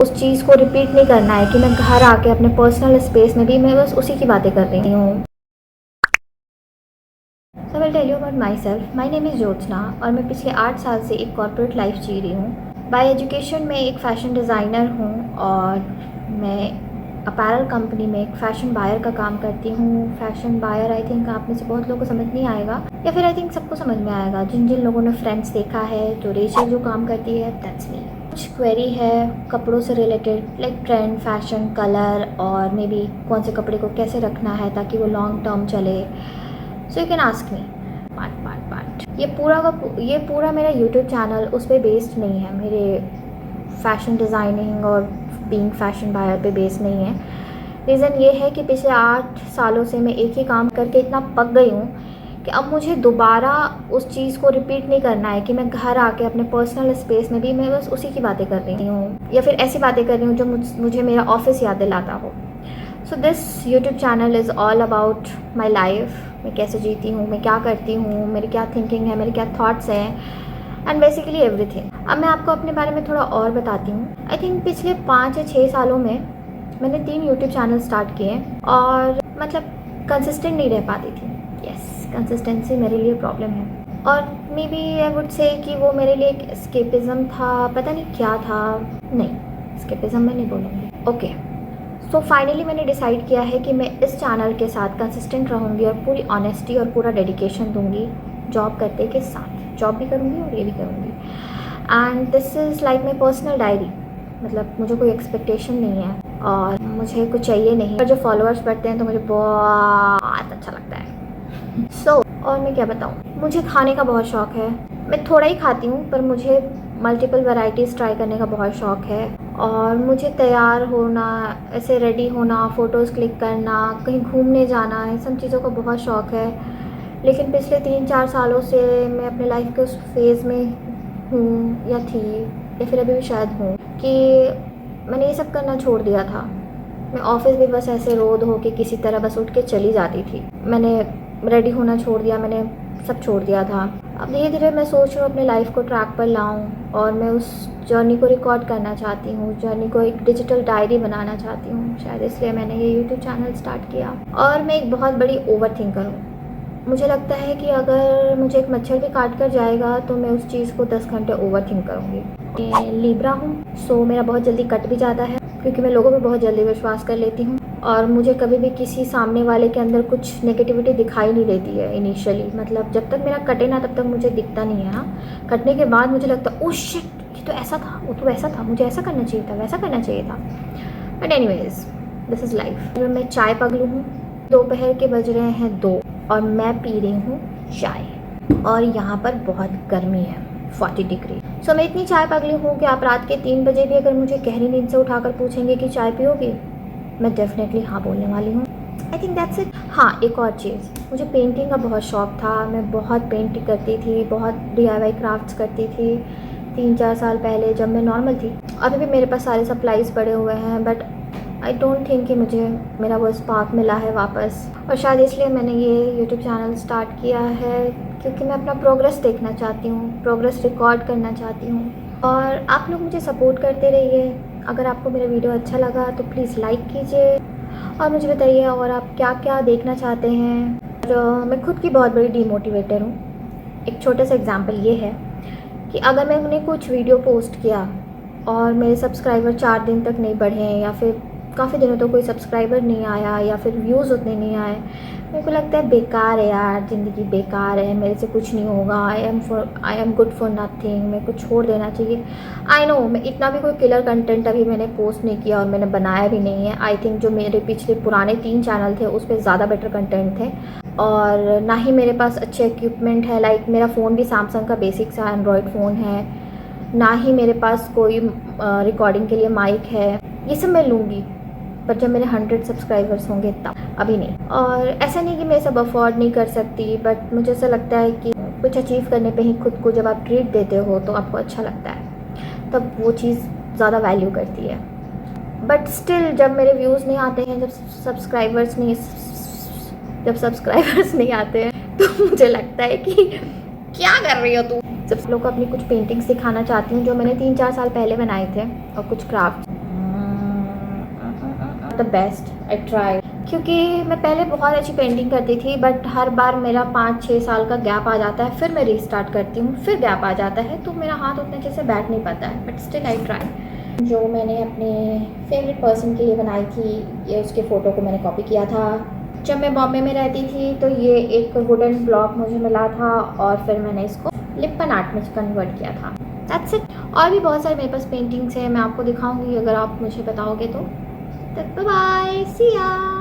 उस चीज़ को रिपीट नहीं करना है कि मैं घर आके अपने पर्सनल स्पेस में भी मैं बस उसी की बातें कर रही हूँ। So I will tell you about myself. My name is Jyotsna और मैं पिछले 8 साल से एक कॉर्पोरेट लाइफ जी रही हूँ। बाय एजुकेशन मैं एक फ़ैशन डिज़ाइनर हूँ और मैं अपैरल कंपनी में एक फ़ैशन बायर का काम करती हूँ। फ़ैशन बायर आई थिंक आप में से बहुत लोगों को समझ नहीं आएगा, या फिर आई थिंक सबको समझ में आएगा जिन जिन लोगों ने फ्रेंड्स देखा है। तो रेचल जो काम करती है दैट्स मी। कुछ क्वेरी है कपड़ों से related, like trend, fashion, colour और मे बी कौन से कपड़े को कैसे रखना है ताकि वो लॉन्ग टर्म चले, so you can ask me. Part ये पूरा मेरा यूट्यूब चैनल उस पर बेस्ड नहीं है, मेरे फैशन डिज़ाइनिंग और बीइंग फैशन बायर पे बेस्ड नहीं है। रीज़न ये है कि पिछले 8 सालों से मैं एक ही काम करके इतना पक गई हूँ कि अब मुझे दोबारा उस चीज़ को रिपीट नहीं करना है कि मैं घर आके अपने पर्सनल स्पेस में भी मैं बस उसी की बातें कर रही हूँ या फिर ऐसी बातें कर रही हूँ जो मुझे मेरा ऑफिस याद दिलाता हो। So this YouTube channel is all about my life. मैं कैसे जीती हूँ, मैं क्या करती हूँ, मेरी क्या थिंकिंग है, मेरे क्या थॉट्स हैं एंड बेसिकली एवरीथिंग। अब मैं आपको अपने बारे में थोड़ा और बताती हूँ। आई थिंक पिछले 5 या 6 सालों में मैंने 3 यूट्यूब चैनल स्टार्ट किए और मतलब कंसिस्टेंट नहीं रह पाती थी। यस, कंसिस्टेंसी मेरे लिए प्रॉब्लम है और may B I would say कि वो मेरे लिए एक एस्केपिज़म था, पता नहीं क्या था। नहीं, एस्केपिज़म मैं नहीं बोलूँगी। ओके, सो फाइनली मैंने डिसाइड किया है कि मैं इस चैनल के साथ कंसिस्टेंट रहूँगी और पूरी ऑनेस्टी और पूरा डेडिकेशन दूँगी जॉब करते के साथ। जॉब भी करूँगी और ये भी करूँगी and this is like my personal diary. मतलब मुझे कोई एक्सपेक्टेशन नहीं है और मुझे कुछ चाहिए नहीं, और जो फॉलोअर्स बढ़ते हैं तो मुझे बहुत अच्छा लगता है। और मैं क्या बताऊँ, मुझे खाने का बहुत शौक़ है। मैं थोड़ा ही खाती हूँ पर मुझे मल्टीपल वैरायटीज़ ट्राई करने का बहुत शौक़ है और मुझे तैयार होना, ऐसे रेडी होना, फ़ोटोज़ क्लिक करना, कहीं घूमने जाना, इन सब चीज़ों का बहुत शौक़ है। लेकिन पिछले 3-4 सालों से मैं अपने लाइफ के उस फेज़ में हूँ या थी या फिर अभी भी शायद हूँ कि मैंने ये सब करना छोड़ दिया था। मैं ऑफ़िस भी बस ऐसे रोड हो के किसी तरह बस उठ के चली जाती थी। मैंने रेडी होना छोड़ दिया, मैंने सब छोड़ दिया था। अब धीरे धीरे मैं सोच रही हूँ अपने लाइफ को ट्रैक पर लाऊं और मैं उस जर्नी को रिकॉर्ड करना चाहती हूँ, जर्नी को एक डिजिटल डायरी बनाना चाहती हूँ। शायद इसलिए मैंने ये यूट्यूब चैनल स्टार्ट किया। और मैं एक बहुत बड़ी ओवर थिंकर हूँ। मुझे लगता है कि अगर मुझे एक मच्छर भी काट कर जाएगा तो मैं उस चीज़ को 10 घंटे ओवर थिंक करूँगी। मैं लिब्रा हूँ, सो मेरा बहुत जल्दी कट भी जाता है क्योंकि मैं लोगों पे बहुत जल्दी विश्वास कर लेती हूँ और मुझे कभी भी किसी सामने वाले के अंदर कुछ नेगेटिविटी दिखाई नहीं देती है इनिशियली। मतलब जब तक मेरा कटे ना तब तक मुझे दिखता नहीं है। हाँ, कटने के बाद मुझे लगता है ओह शिट, ये तो ऐसा था, वो तो वैसा था, मुझे ऐसा करना चाहिए था, वैसा करना चाहिए था। But anyways, this is life. मैं चाय पगलू हूँ। दोपहर के बज रहे हैं 2 और मैं पी रही हूँ चाय और यहाँ पर बहुत गर्मी है, 40 डिग्री। सो मैं इतनी चाय पगली हूँ कि आप रात के 3 बजे भी अगर मुझे गहरी नींद से उठाकर पूछेंगे कि चाय पियोगे, मैं डेफिनेटली हाँ बोलने वाली हूँ। I think that's it. हाँ, एक और चीज़, मुझे पेंटिंग का बहुत शौक़ था। मैं बहुत पेंटिंग करती थी, बहुत DIY क्राफ्ट्स करती थी 3-4 साल पहले जब मैं नॉर्मल थी। अभी भी मेरे पास सारे सप्लाईज़ पड़े हुए हैं बट आई डोंट थिंक कि मुझे मेरा वो स्पार्क मिला है वापस, और शायद इसलिए मैंने ये यूट्यूब चैनल स्टार्ट किया है क्योंकि मैं अपना प्रोग्रेस देखना चाहती हूँ, प्रोग्रेस रिकॉर्ड करना चाहती हूँ। और आप लोग मुझे सपोर्ट करते रहिए। अगर आपको मेरा वीडियो अच्छा लगा तो प्लीज़ लाइक कीजिए और मुझे बताइए और आप क्या क्या देखना चाहते हैं। और मैं खुद की बहुत बड़ी डीमोटिवेटर हूँ। एक छोटा सा एग्जांपल ये है कि अगर मैंने कुछ वीडियो पोस्ट किया और मेरे सब्सक्राइबर 4 दिन तक नहीं बढ़े या फिर काफ़ी दिनों तो कोई सब्सक्राइबर नहीं आया या फिर व्यूज़ उतने नहीं आए, मेरे को लगता है बेकार है यार, ज़िंदगी बेकार है, मेरे से कुछ नहीं होगा, I am good for nothing, मेरे को छोड़ देना चाहिए। आई नो, मैं इतना भी कोई किलर कंटेंट अभी मैंने पोस्ट नहीं किया और मैंने बनाया भी नहीं है। आई थिंक जो मेरे पिछले पुराने 3 चैनल थे उस पर ज़्यादा बेटर कंटेंट थे और ना ही मेरे पास अच्छे इक्विपमेंट है। लाइक मेरा फ़ोन भी सैमसंग का बेसिक सा एंड्रॉयड फ़ोन है, ना ही मेरे पास कोई रिकॉर्डिंग के लिए माइक है। ये सब मैं लूँगी पर जब मेरे 100 सब्सक्राइबर्स होंगे तब, अभी नहीं। और ऐसा नहीं कि मैं सब अफोर्ड नहीं कर सकती, बट मुझे ऐसा लगता है कि कुछ अचीव करने पे ही खुद को जब आप ट्रीट देते हो तो आपको अच्छा लगता है, तब वो चीज़ ज़्यादा वैल्यू करती है। बट स्टिल जब मेरे व्यूज़ नहीं आते हैं, जब सब्सक्राइबर्स नहीं आते हैं तो मुझे लगता है कि क्या कर रही हो तुम। सब लोग को अपनी कुछ पेंटिंग्स दिखाना चाहती हूँ जो मैंने 3-4 साल पहले बनाए थे और कुछ craft. The best, I try. क्योंकि मैं पहले बहुत अच्छी पेंटिंग करती थी, बट हर बार मेरा 5-6 साल का गैप आ जाता है, फिर मैं रीस्टार्ट करती हूँ, फिर गैप आ जाता है, तो मेरा हाथ उतने अच्छे से बैठ नहीं पाता है, बट स्टिल आई ट्राई। जो मैंने अपने फेवरेट पर्सन के लिए बनाई थी, ये उसके फ़ोटो को मैंने कॉपी किया था। जब मैं बॉम्बे में रहती थी तो ये एक वुडन ब्लॉक मुझे मिला था और फिर मैंने इसको लिप्पन आर्ट में कन्वर्ट किया था। That's it. और भी बहुत सारे मेरे पास पेंटिंग्स हैं, मैं आपको दिखाऊंगी अगर आप मुझे बताओगे तो। बाय बाय, सी या।